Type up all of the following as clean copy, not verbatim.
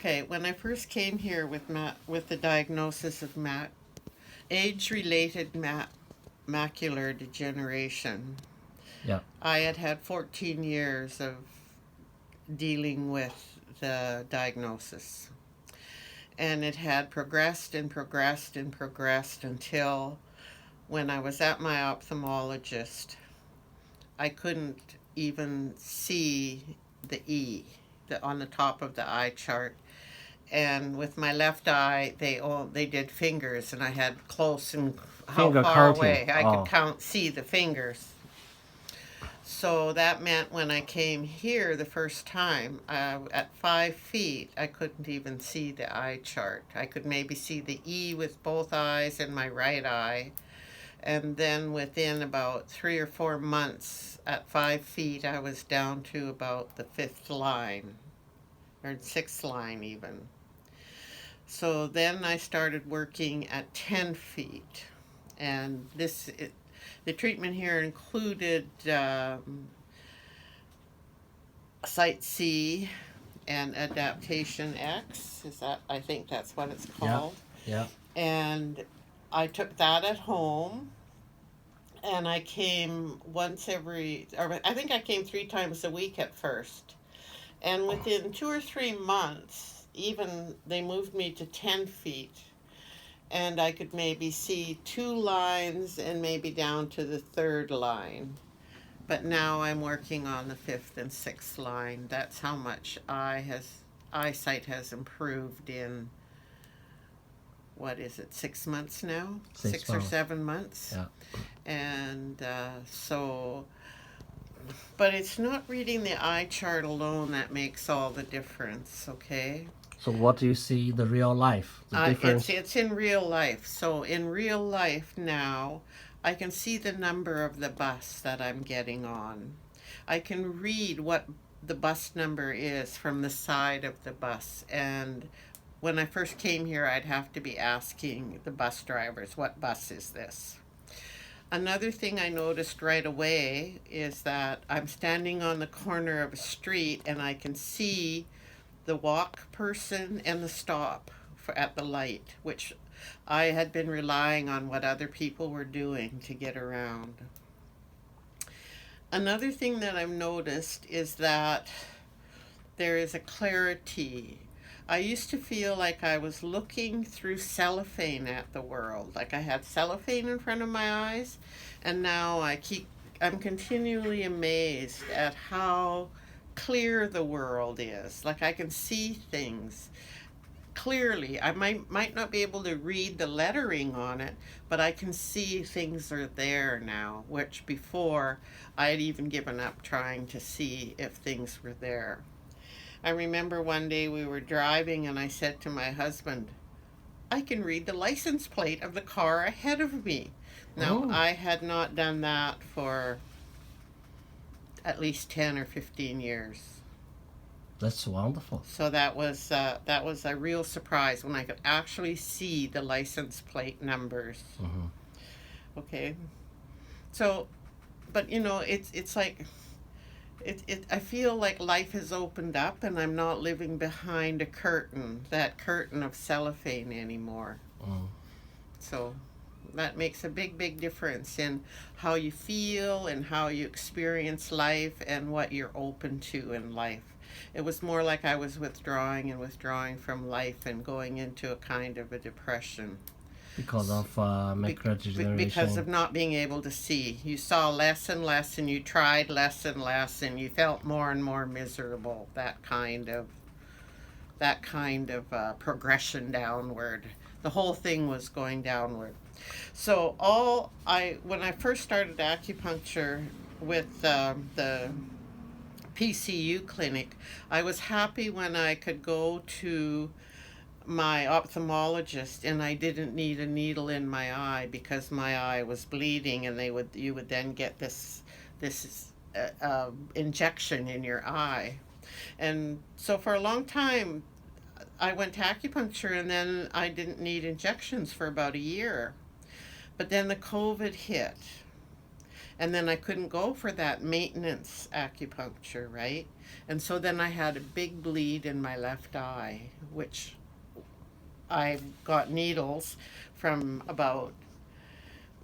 Okay, when I first came here with the diagnosis of age-related macular degeneration, Yeah. I had had 14 years of dealing with the diagnosis. And it had progressed and progressed and progressed until when I was at my ophthalmologist, I couldn't even see the on the top of the eye chart. And with my left eye, they did fingers, and I had close and how Finger far counting. away I could Oh. see the fingers. So that meant when I came here the first time, at 5 feet, I couldn't even see the eye chart. I could maybe see the E with both eyes and my right eye. And then within about 3 or 4 months, at 5 feet, I was down to about the fifth line, or sixth line even. So then I started working at 10 feet. And the treatment here included Site C and Adaptation X. I think that's what it's Yeah. called. Yeah. And I took that at home, and I came or I think I came 3 times a week at first. And within 2 or 3 months, even they moved me to 10 feet, and I could maybe see two lines and maybe down to the third line. But now I'm working on the fifth and sixth line. That's how much eyesight has improved in, what is it, 6 months now? 6 or 7 months. Yeah. And but it's not reading the eye chart alone that makes all the difference, okay? So what do you see the real life? The difference? It's in real life. So in real life now, I can see the number of the bus that I'm getting on. I can read what the bus number is from the side of the bus. And when I first came here, I'd have to be asking the bus drivers, what bus is this? Another thing I noticed right away is that I'm standing on the corner of a street and I can see the walk person and the stop at the light, which I had been relying on what other people were doing to get around. Another thing that I've noticed is that there is a clarity. I used to feel like I was looking through cellophane at the world, like I had cellophane in front of my eyes, and now I'm continually amazed at how clear the world is. Like I can see things clearly. I might not be able to read the lettering on it, but I can see things are there now, which before I had even given up trying to see if things were there. I remember one day we were driving and I said to my husband, I can read the license plate of the car ahead of me. Now, Oh, I had not done that for at least 10 or 15 years. that's wonderful. So that was a real surprise when I could actually see the license plate numbers. Mm-hmm. Okay. So, but it's like I feel like life has opened up and I'm not living behind a curtain, that curtain of cellophane anymore. Mm. So that makes a big difference in how you feel and how you experience life and what you're open to in life. It was more like I was withdrawing from life and going into a kind of a depression. Because of macular Because degeneration. of not being able to see. You saw less and less, and you tried less and less, and you felt more and more miserable. That kind of progression downward. The whole thing was going downward. So when I first started acupuncture with the PCU clinic, I was happy when I could go to my ophthalmologist and I didn't need a needle in my eye because my eye was bleeding, and you would then get this injection in your eye. And so for a long time I went to acupuncture, and then I didn't need injections for about a year. But then the COVID hit, And then I couldn't go for that maintenance acupuncture, right? And so then I had a big bleed in my left eye, which I got needles from about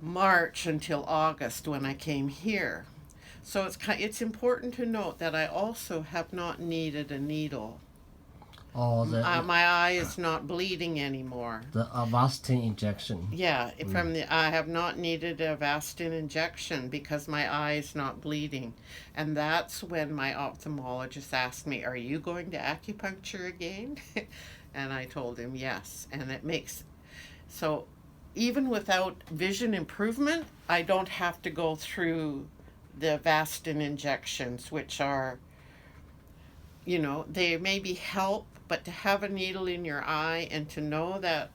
March until August when I came here. So it's important to note that I also have not needed a needle. Or My eye is not bleeding anymore. the Avastin injection. Yeah, I have not needed a Avastin injection because my eye is not bleeding. And that's when my ophthalmologist asked me, "Are you going to acupuncture again?" And I told him yes. And it makes so even without vision improvement, I don't have to go through the Avastin injections, which are, they maybe help, but to have a needle in your eye and to know that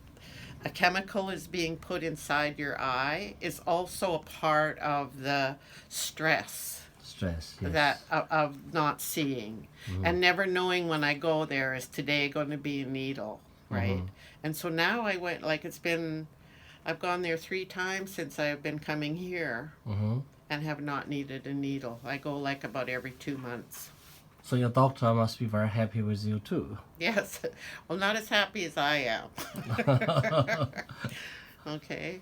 a chemical is being put inside your eye is also a part of the stress Stress, yes. that of not seeing, and never knowing when I go there, is today going to be a needle, right? And so now I went, like, I've gone there 3 times since I've been coming here and have not needed a needle. I go like about every 2 months. So your doctor must be very happy with you too. Yes. Well, not as happy as I am. Okay.